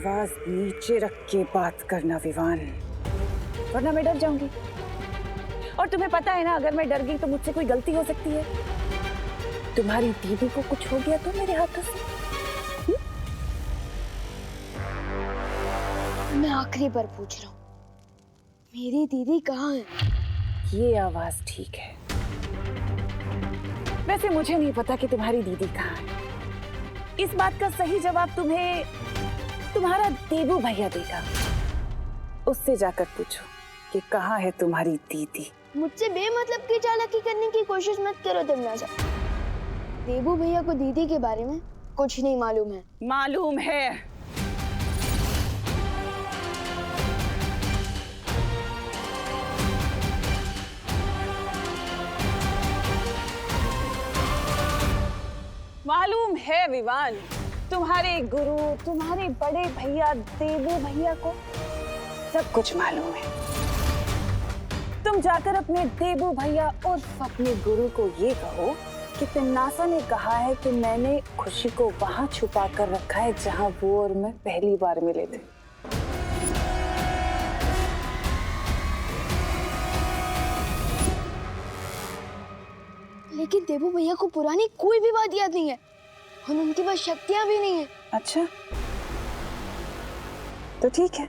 आवाज नीचे रख के बात करना विवान, वरना मैं डर जाऊंगी। और तुम्हें पता है ना, अगर मैं डर गई तो मुझसे कोई गलती हो सकती है। तुम्हारी दीदी को कुछ हो गया तो मेरे हाथों से। मैं आखिरी बार पूछ रहा हूँ, मेरी दीदी कहाँ है? ये आवाज ठीक है। वैसे मुझे नहीं पता कि तुम्हारी दीदी कहाँ है। इस बात का सही जवाब तुम्हें तुम्हारा देबू भैया देगा। उससे जाकर पूछो कि कहाँ है तुम्हारी दीदी। मुझसे बेमतलब की चालाकी करने की कोशिश मत करो तमन्ना। देबू भैया को दीदी के बारे में कुछ नहीं मालूम है। मालूम है। मालूम है विवान, तुम्हारे गुरु, तुम्हारे बड़े भैया देबू भैया को सब कुछ मालूम है। तुम जाकर अपने देबू भैया और अपने गुरु को ये कहो कि तमन्ना ने कहा है कि मैंने खुशी को वहां छुपा कर रखा है जहां वो और मैं पहली बार मिले थे। लेकिन देबू भैया को पुरानी कोई भी बात याद नहीं है और उनके पास शक्तियां भी नहीं है। अच्छा, तो ठीक है।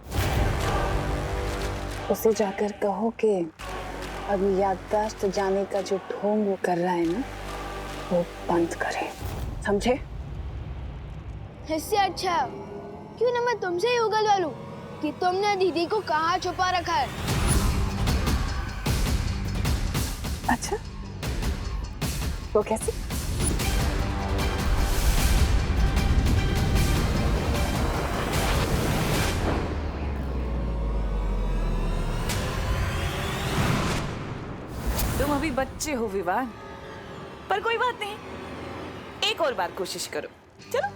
उसे जाकर कहो कि अब याददाश्त जाने का जो ढोंग वो कर रहा है ना, वो बंद करे, समझे? इससे अच्छा क्यों ना मैं तुमसे ही उगलवा लूं कि तुमने दीदी को कहाँ छुपा रखा है। अच्छा, वो कैसे? तुम अभी बच्चे हो विवान, पर कोई बात नहीं, एक और बार कोशिश करो। चलो।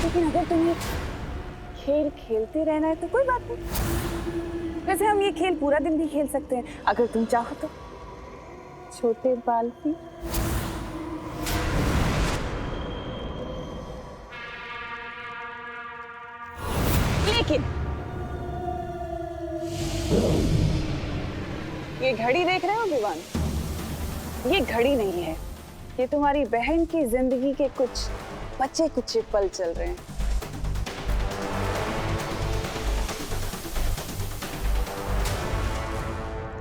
लेकिन अगर तुम्हें खेल खेलते रहना है तो कोई बात नहीं। वैसे हम ये खेल पूरा दिन भी खेल सकते हैं अगर तुम चाहो तो। छोटे बाल भी। लेकिन ये घड़ी देख रहे हो विवान, ये घड़ी नहीं है, ये तुम्हारी बहन की जिंदगी के कुछ बच्चे कुछ पल चल रहे हैं।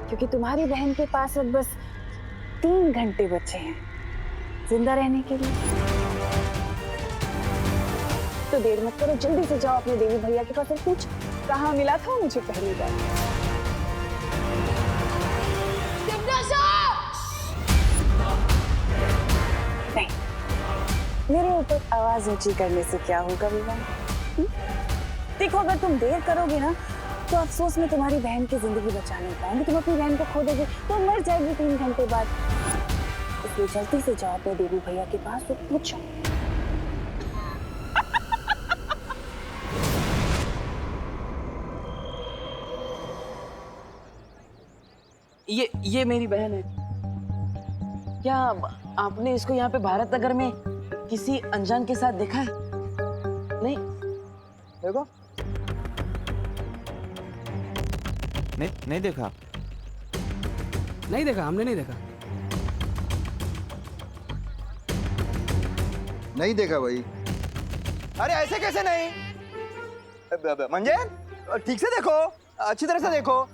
क्योंकि तुम्हारी बहन के पास अब बस 3 घंटे बचे हैं जिंदा रहने के लिए। तो देर मत करो, जल्दी से जाओ अपने देवी भैया के पास और पूछो कहाँ मिला था मुझे पहली बार। नहीं, मेरे ऊपर आवाज ऊंची करने से क्या होगा विवान? देखो, अगर तुम देर करोगे ना तो अफसोस में तुम्हारी बहन की जिंदगी बचा नहीं पाएंगे। तुम अपनी बहन को खो दोगे तो मर जाएगी 3 घंटे बाद। इसलिए जल्दी से जाओ अपने देवी भैया के पास और पूछो। ये मेरी बहन है। क्या आपने इसको यहाँ पे भारत नगर में किसी अनजान के साथ देखा है? नहीं देखो। नहीं देखा। नहीं देखा, हमने नहीं देखा। नहीं देखा भाई। अरे ऐसे कैसे नहीं? मंजे, ठीक से देखो, अच्छी तरह से देखो,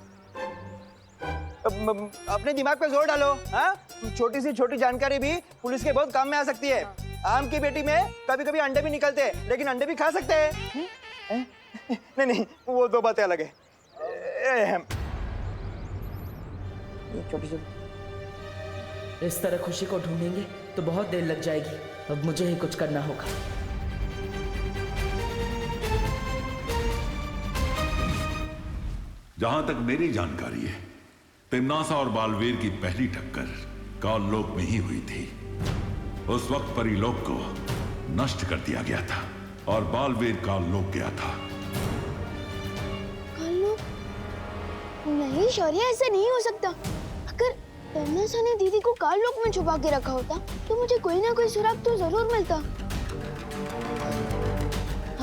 अपने दिमाग पे जोर डालो। हाँ, छोटी सी छोटी जानकारी भी पुलिस के बहुत काम में आ सकती है। आम की बेटी में कभी कभी अंडे भी निकलते हैं, लेकिन अंडे भी खा सकते हैं। नहीं नहीं, वो दो बातें अलग है। छोटी छोटी इस तरह खुशी को ढूंढेंगे तो बहुत देर लग जाएगी। अब मुझे ही कुछ करना होगा। जहां तक मेरी जानकारी है, तिम्नासा और बालवीर की पहली टक्कर काललोक में ही हुई थी। उस वक्त परीलोक को नष्ट कर दिया गया था और बालवीर काललोक गया था। नहीं शौर्य, ऐसा नहीं हो सकता। अगर तमन्ना ने दीदी को काल लोक में छुपा के रखा होता तो मुझे कोई ना कोई सुराग तो जरूर मिलता।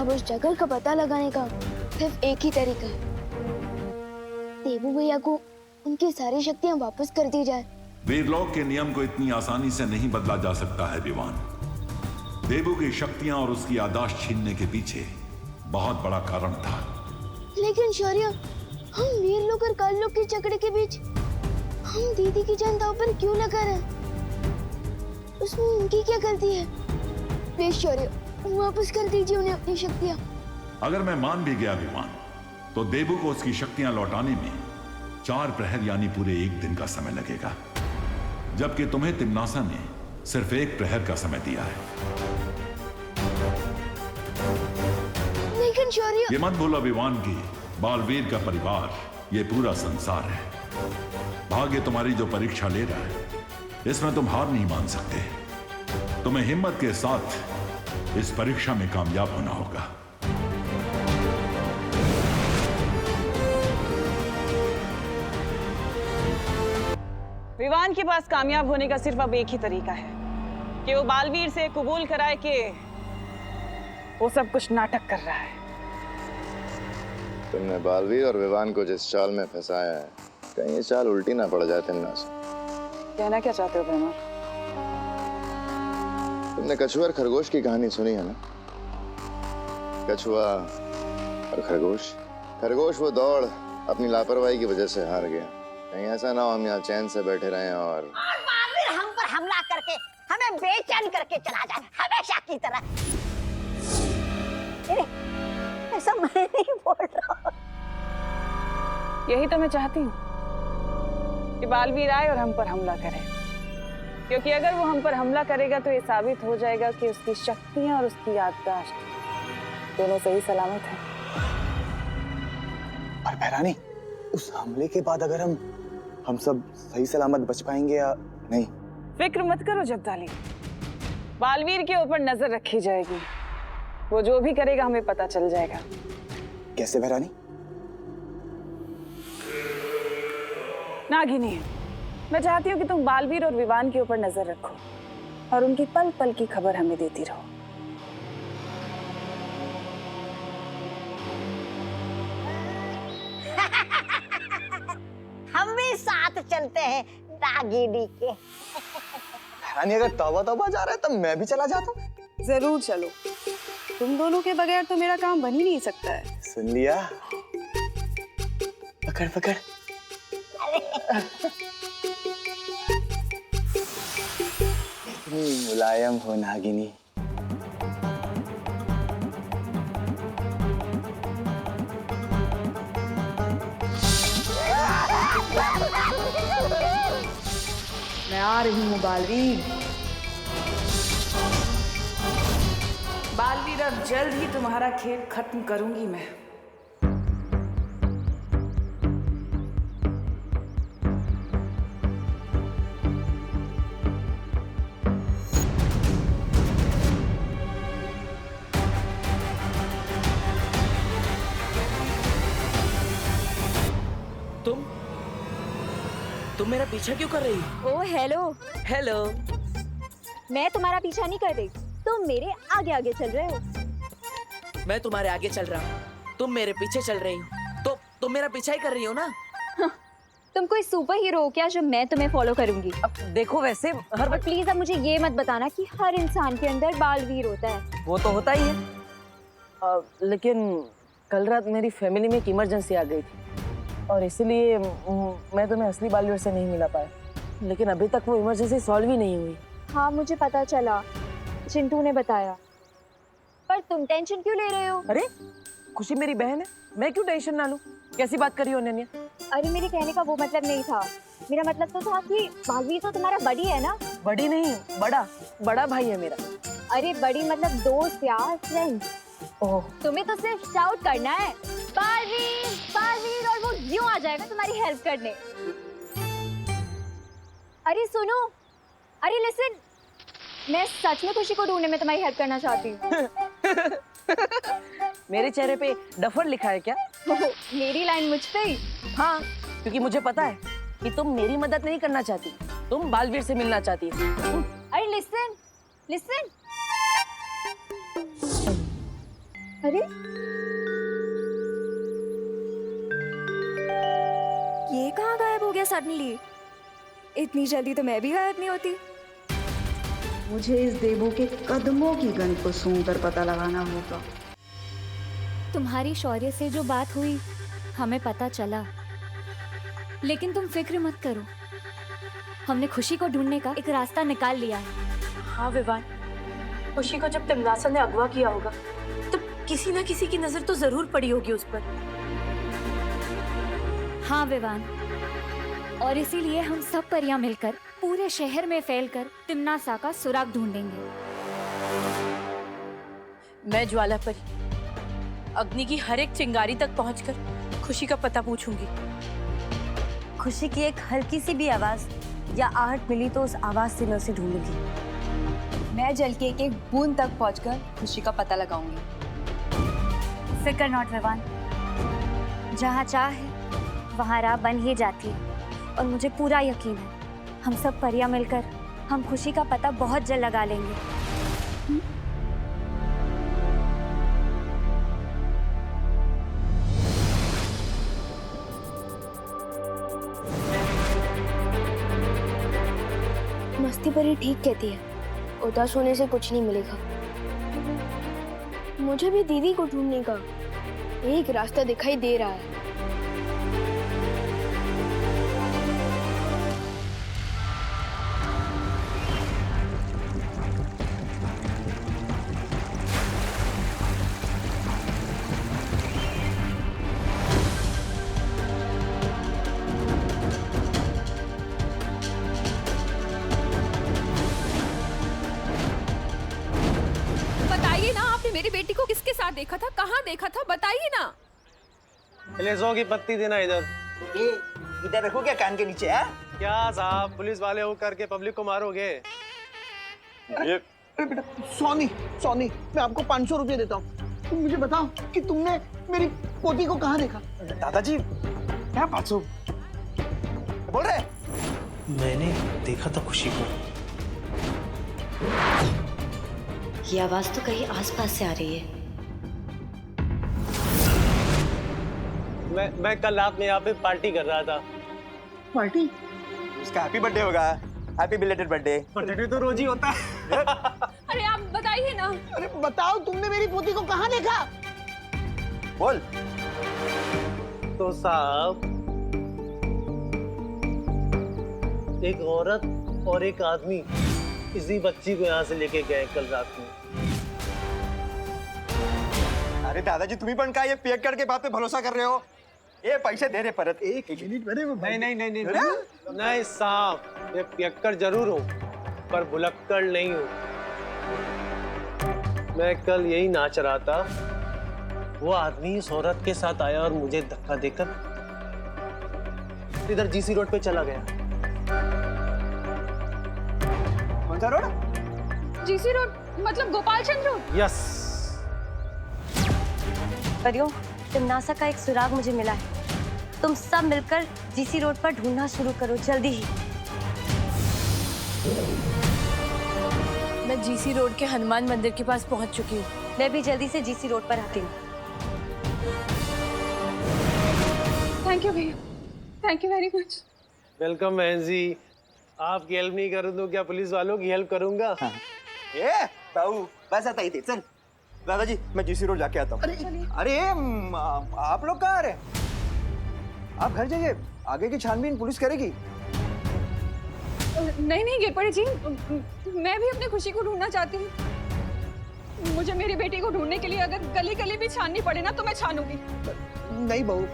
अब उस जगह का पता लगाने का सिर्फ एक ही तरीका है, देबू भैया को उनकी सारी शक्तियां वापस कर दी जाए। वीरलोक के नियम को इतनी आसानी से नहीं बदला जा सकता है विवान। देबू की शक्तियां और उसकी याददाश्त छीनने के पीछे बहुत बड़ा कारण था। लेकिन शौर्य, हम वीरलोक और काल लोक के झगड़े के बीच हम दीदी की जान दांव पर क्यों लगा रहे हैं? उसमें उनकी क्या गलती है? प्लीज शौर्य, वापस कर दीजिए उन्हें अपनी शक्तियां। अगर मैं मान भी गया विवान, तो देबू को उसकी शक्तियां लौटाने में 4 प्रहर यानी पूरे 1 दिन का समय लगेगा, जबकि तुम्हें तिम्नासा ने सिर्फ 1 प्रहर का समय दिया है। लेकिन शौर्य, ये मत भूलो विवान की बालवीर का परिवार ये पूरा संसार है। भाग्य तुम्हारी जो परीक्षा ले रहा है, इसमें तुम हार नहीं मान सकते। तुम्हें हिम्मत के साथ इस परीक्षा में कामयाब होना होगा। विवान के पास कामयाब होने का सिर्फ अब एक ही तरीका है कि वो बालवीर से कबूल कराए कि वो सब कुछ नाटक कर रहा है। तुमने बालवीर और विवान को जिस चाल में फंसाया है, कहीं ये चाल उल्टी ना पड़ जाए तिम्ना से। कहना क्या चाहते हो भैया? तुमने कछुआ और खरगोश की कहानी सुनी है ना? कछुआ और खरगोश। खरगोश वो दौड़ अपनी लापरवाही की वजह से हार गया। कहीं ऐसा ना हो हम यहाँ चैन से बैठे रहें और बालवीर हम पर हमला करके हमें बेचैन करके चला जाए हमेशा की तरह। ऐसा मैं नहीं बोल रहा। यही तो मैं चाहती हूँ कि बालवीर आए और हम पर हमला करे, क्योंकि अगर वो हम पर हमला करेगा तो ये साबित हो जाएगा कि उसकी शक्तियां और उसकी याददाश्त दोनों सही सलामत है। पर भैरानी, उस हमले के बाद अगर हम सब सही सलामत बच पाएंगे या नहीं? फिक्र मत करो जब्दाली, बालवीर के ऊपर नजर रखी जाएगी। वो जो भी करेगा हमें पता चल जाएगा। कैसे भैरानी? नागिनी, मैं चाहती हूँ कि तुम बालवीर और विवान के ऊपर नजर रखो और उनकी पल पल की खबर हमें देती रहो। हम भी साथ चलते हैं नागिनी के। भैरानी, अगर तौबा तौबा जा रहा है तब मैं भी चला जाता हूँ। जरूर चलो, तुम दोनों के बगैर तो मेरा काम बन ही नहीं सकता है। सुन लिया? पकड़ पकड़। इतनी मुलायम हो नागिनी। मैं आ रही हूँ बालवीर। बालवीर, अब जल्द ही तुम्हारा खेल खत्म करूंगी मैं। तुम मेरा पीछा क्यों कर रही हो? ओ हेलो। हेलो। मैं तुम्हारा पीछा नहीं कर रही, तुम मेरे आगे आगे चल रहे हो। मैं तुम्हारे आगे चल रहा हूँ, तुम मेरे पीछे चल रही हो, तो तुम मेरा पीछा ही कर रही हो ना? तुम कोई सुपर हीरो हो क्या जो मैं तुम्हें फॉलो करूंगी? अब देखो, वैसे हर और प्लीज अब मुझे ये मत बताना कि हर इंसान के अंदर बालवीर होता है। वो तो होता ही है, लेकिन कल रात मेरी फैमिली में एक इमरजेंसी आ गई थी और इसीलिए मैं तुम्हें असली बालवीर से नहीं मिला पाया। लेकिन अभी तक वो इमरजेंसी सॉल्व ही नहीं हुई। हाँ मुझे पता चला, चिंटू ने बताया। पर तुम टेंशन क्यों ले रहे हो? अरे खुशी मेरी बहन है, मैं क्यों टेंशन ना लूं? कैसी बात करी हो अनन्या? अरे मेरे कहने का वो मतलब नहीं था। मेरा मतलब तो था कि बालवीर तो तुम्हारा बड़ी है ना? बड़ी नहीं, बड़ा भाई है मेरा। अरे बड़ी मतलब दोस्त यार, फ्रेंड। ओह, तुम्हें तो सिर्फ शाउट करना है बालवीर बालवीर और वो यूं आ जाएगा तुम्हारी हेल्प करने। अरे सुनो, अरे लिसन, मैं सच में खुशी को ढूंढने में तुम्हारी हेल्प करना चाहती हूँ। मेरे चेहरे पे डफर लिखा है क्या? मेरी लाइन मुझ पे ही। हाँ, क्योंकि मुझे पता है कि तुम मेरी मदद नहीं करना चाहती, तुम बालवीर से मिलना चाहती हो। अरे लिसन लिसन। अरे ये कहाँ गायब हो गया सडनली? इतनी जल्दी तो मैं भी गायब नहीं होती। मुझे इस देवू के कदमों की गंध को सूंघकर पता लगाना होगा। तुम्हारी शौर्य से जो बात हुई हमें पता चला, लेकिन तुम फिक्र मत करो, हमने खुशी को ढूंढने का एक रास्ता निकाल लिया है। हाँ विवान, खुशी को जब तिमनासा ने अगवा किया होगा तो किसी न किसी की नजर तो जरूर पड़ी होगी उस पर। हाँ विवान, और इसीलिए हम सब परियां मिलकर पूरे शहर में फैलकर तिमनासा का सुराग ढूंढेंगे। मैं ज्वाला परी अग्नि की हर एक चिंगारी तक पहुंचकर खुशी का पता पूछूंगी। खुशी की एक हल्की सी भी आवाज या आहट मिली तो उस आवाज से मैं उसे ढूंढूंगी। मैं जल के एक बूंद तक पहुंचकर खुशी का पता लगाऊंगी। फिक्र नॉट विवान, जहाँ चाह है वहाँ राह बन ही जाती है, और मुझे पूरा यकीन है हम सब परियां मिलकर हम खुशी का पता बहुत जल्द लगा लेंगे। मस्ती परी ठीक कहती है, उदास होने से कुछ नहीं मिलेगा। मुझे भी दीदी को ढूंढने का एक रास्ता दिखाई दे रहा है। बताइए ना, आपने मेरी बेटी को किसके साथ देखा था, कहाँ देखा था, बताइए ना। पहले 100 की पत्ती देना इधर। ये इधर रखो क्या कान के नीचे है? क्या साहब, पुलिस वाले हो करके पब्लिक को मारोगे? अरे बेटा, सोनी सोनी, मैं आपको 500 रुपए देता हूँ। तुम मुझे बताओ कि तुमने मेरी पोती को कहाँ देखा? दादाजी क्या 500 बोल रहे? मैंने देखा था खुशी को। ये आवाज तो कहीं आसपास से आ रही है। मैं कल रात में यहाँ पे पार्टी कर रहा था। पार्टी? उसका हैप्पी बर्थडे होगा। Happy belated birthday. बर्थडे तो रोज ही होता है। अरे आप बताइए ना। अरे बताओ, तुमने मेरी पोती को कहाँ देखा? बोल। तो साहब, एक औरत और एक आदमी इसी बच्ची को यहाँ से लेके गए कल रात में। अरे दादाजी, तुम्ही पण काय ये पियक्कड़ के बात पे भरोसा कर रहे हो? ये पैसे दे रहे परत। एक मिनट मेरे वो नहीं साहब, ये पियक्कड़ जरूर हूँ पर भुलक्कड़ नहीं हूँ। मैं कल यही नाच रहा था, वो आदमी इस औरत के साथ आया और मुझे धक्का देकर इधर जीसी रोड पे चला गया। कौन सा रोड? जीसी रोड मतलब गोपाल चंद्र रोड? यस। परियों, तिमनासा का एक सुराग मुझे मिला है। तुम सब मिलकर जीसी रोड पर ढूंढना शुरू करो, जल्दी ही। मैं जीसी रोड के हनुमान मंदिर के पास पहुंच चुकी हूँ। मैं भी जल्दी से जीसी रोड पर आती हूँ। थैंक यू भैया, thank you very much. Welcome बहन जी। आपकी हेल्प नहीं करूँ तो क्या पुलिस वालों की हेल्प करूंगा? ए बाबू, बस आता ही थे। चल दादाजी, मैं जीसी रोड जाके आता हूँ। अरे आप लोग कहाँ आ रहे हैं? आप घर जाइए, आगे की छानबीन पुलिस करेगी। नहीं नहीं गिरपड़े जी, मैं भी अपनी खुशी को ढूंढना चाहती हूँ। मुझे मेरी बेटी को ढूंढने के लिए अगर गली गली भी छाननी पड़े ना तो मैं छानूंगी। नहीं बहू,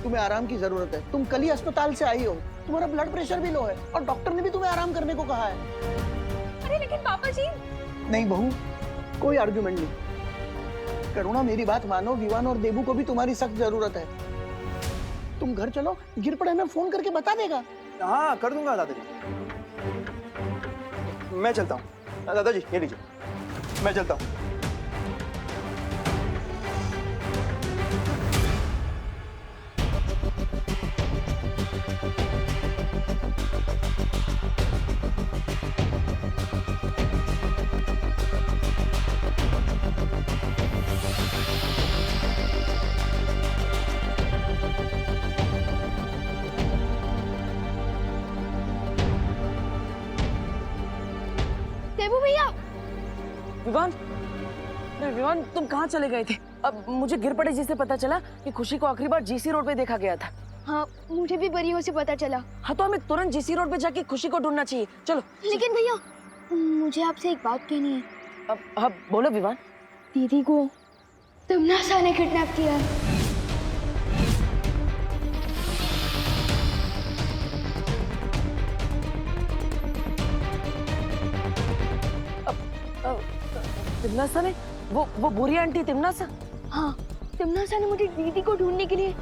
तुम्हें आराम की जरूरत है। तुम कल ही अस्पताल से आई हो, तुम्हारा ब्लड प्रेशर भी लो है और डॉक्टर ने भी तुम्हें आराम करने को कहा है। अरे लेकिन पापा जी। नहीं बहू, कोई आर्ग्यूमेंट नहीं। करुणा, मेरी बात मानो, विवान और देबू को भी तुम्हारी सख्त जरूरत है। तुम घर चलो, गिरपड़े में फोन करके बता देगा। हाँ कर दूंगा दादाजी। मैं चलता हूँ। दादाजी ये लीजिए, मैं चलता हूँ। विवान, अरे विवान तुम कहाँ चले गए थे? अब मुझे गिर पड़े जिससे पता चला कि खुशी को आखिरी बार जीसी रोड पे देखा गया था। हाँ, मुझे भी परियों से पता चला। हाँ तो हमें तुरंत जीसी रोड पे जाके खुशी को ढूंढना चाहिए, चलो। लेकिन भैया, मुझे आपसे एक बात कहनी है। अब बोलो विवान। दीदी को तमन्ना ने किडनैप किया है। तिमनासा ने? वो बुरी आंटी तिमनासा? हाँ, तिमनासा ने मुझे दीदी को ढूंढने के लिए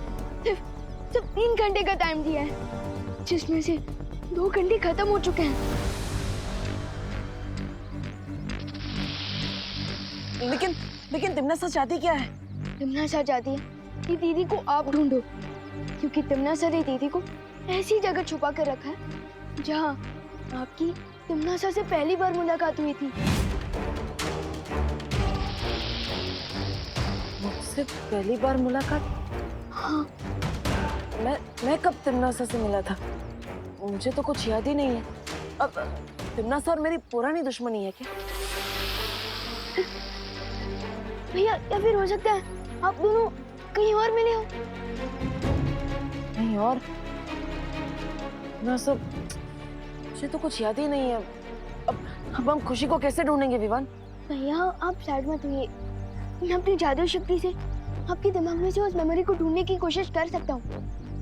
सिर्फ 3 घंटे का टाइम दिया है, जिसमें से 2 घंटे खत्म हो चुके हैं। लेकिन तिमनासा चाहती क्या है? तिमनासा चाहती है कि दीदी को आप ढूंढो, क्योंकि तिमनासा ने दीदी को ऐसी जगह छुपा कर रखा है जहाँ आपकी तिमनासा से पहली बार मुलाकात हुई थी। मुझसे पहली बार मुलाकात? हाँ। मैं कब तिमनासा से मिला था? मुझे तो कुछ याद ही नहीं है। अब तिमनासा और मेरी पुरानी दुश्मनी है क्या? भैया, या फिर हो सकता है आप दोनों कहीं और मिले हो। कहीं और? ना सब, मुझे तो कुछ याद ही नहीं है। अब हम खुशी को कैसे ढूंढेंगे विवान? भैया आप सैड मत होइए, मैं अपनी जादू शक्ति से आपके दिमाग में से उस मेमोरी को ढूंढने की कोशिश कर सकता हूँ,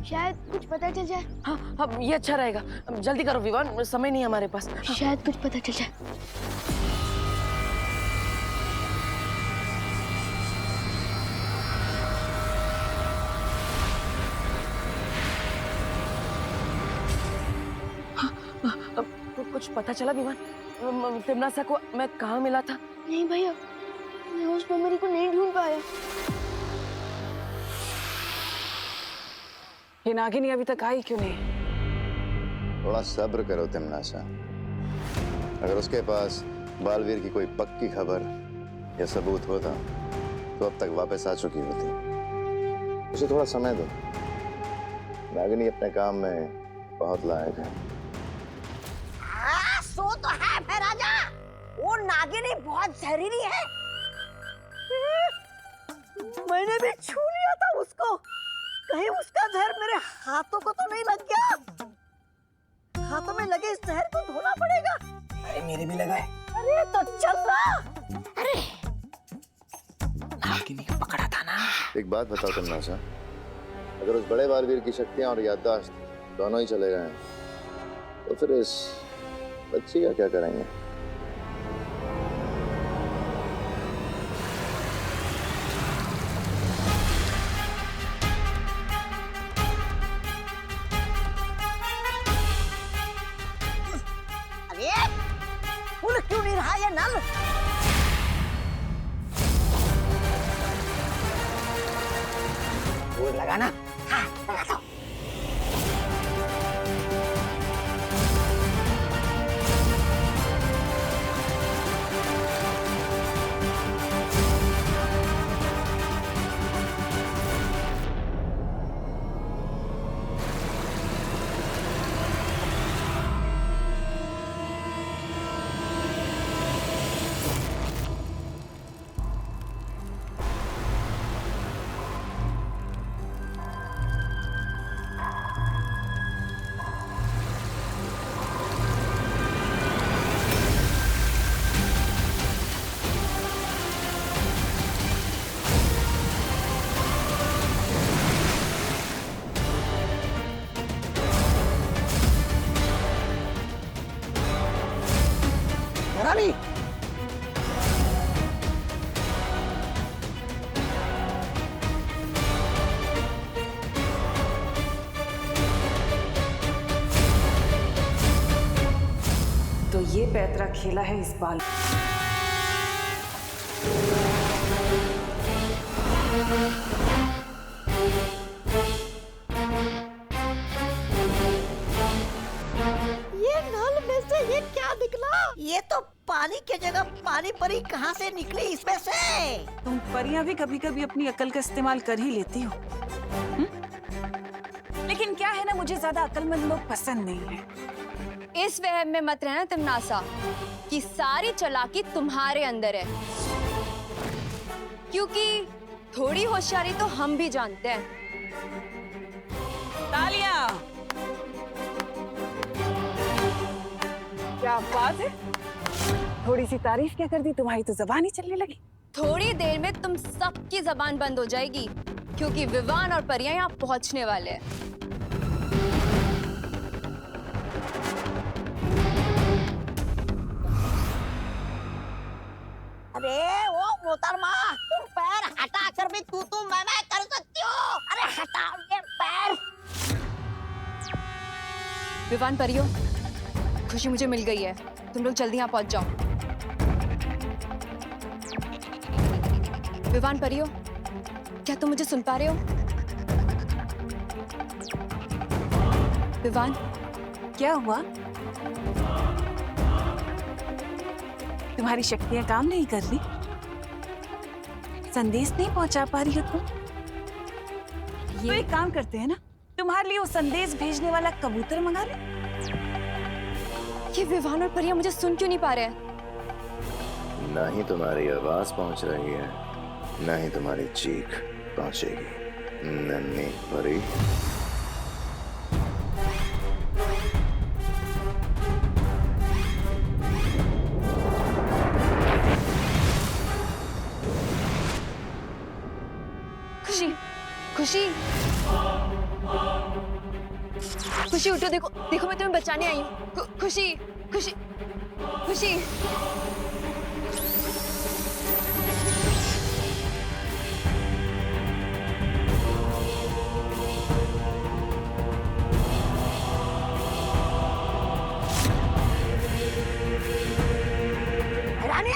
शायद कुछ पता चल जाए। हाँ, ये अच्छा रहेगा। जल्दी करो विवान, समय नहीं हमारे पास। शायद कुछ पता चल जाए। कुछ पता चला विवान? तिमनासा को मैं कहाँ मिला था? नहीं भैया, मैं उस मेमोरी को नहीं ढूंढ पाया। ये नागिनी अभी तक आई क्यों नहीं? थोड़ा सब्र करो तिमनासा। अगर उसके पास बालवीर की कोई पक्की खबर या सबूत होता तो अब तक वापस आ चुकी होती। उसे थोड़ा समय दो। नागिनी अपने काम में बहुत लायक है। सो तो है फिर राजा, वो नागिनी बहुत जहरीली है। मैंने भी छू लिया था उसको, कहीं उसका जहर मेरे हाथों को तो नहीं लग गया? हाथों में लगे इस जहर को धोना पड़ेगा। अरे मेरे भी लगा है। अरे तो चल रहा। अरे नागिनी को पकड़ा था ना। एक बात बताओ तिमनासा, अगर उस बड़े बालवीर की शक्तियां और याददाश्त दोनों ही चले गए तो फिर इस बच्ची का क्या करेंगे? अरे फूल क्यों नहीं रहा ये नल? फूल लगाना। हाँ, लगा दो। रानी, तो ये पैतरा खेला है इस बाल। ये नल में से ये क्या निकला? ये तो पानी की जगह पानी परी कहाँ से निकली इसमें से? तुम परियां भी कभी कभी अपनी अकल का इस्तेमाल कर ही लेती हो। लेकिन क्या है ना, मुझे ज्यादा अक्लमंद लोग पसंद नहीं है। इस वहम में मत रहना तिमनासा कि सारी चालाकी तुम्हारे अंदर है, क्योंकि थोड़ी होशियारी तो हम भी जानते हैं। तालियां! क्या बात है, थोड़ी सी तारीफ क्या कर दी, तुम्हारी तो जबान ही चलने लगी। थोड़ी देर में तुम सबकी जबान बंद हो जाएगी, क्योंकि विवान और परियां यहाँ पहुंचने वाले हैं। अरे वो मोहतरमा, तुम पैर हटा कर भी तू मैं कर सकती हो। अरे हटाओ ये पैर। विवान, परियो, खुशी मुझे मिल गई है, तुम लोग जल्दी यहाँ पहुंच जाओ। विवान, परियो, क्या तुम मुझे सुन पा रहे हो? विवान, क्या हुआ? तुम्हारी शक्तियां काम नहीं कर रही? संदेश नहीं पहुंचा पा रही हो तुम? तो एक काम करते हैं ना, तुम्हारे लिए वो संदेश भेजने वाला कबूतर मंगा ले। ये विवान और परिया मुझे सुन क्यों नहीं पा रहे हैं? ना ही तुम्हारी आवाज पहुंच रही है, ना ही तुम्हारी चीख पहुंचेगी, नन्ही परी। खुशी, खुशी, खुशी उठो, देखो देखो, मैं तुम्हें बचाने आई हूँ। खुशी, खुशी, खुशी। रानी,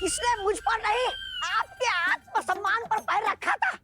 इसने मुझ पर नहीं, आपके आत्मसम्मान पर पैर रखा था।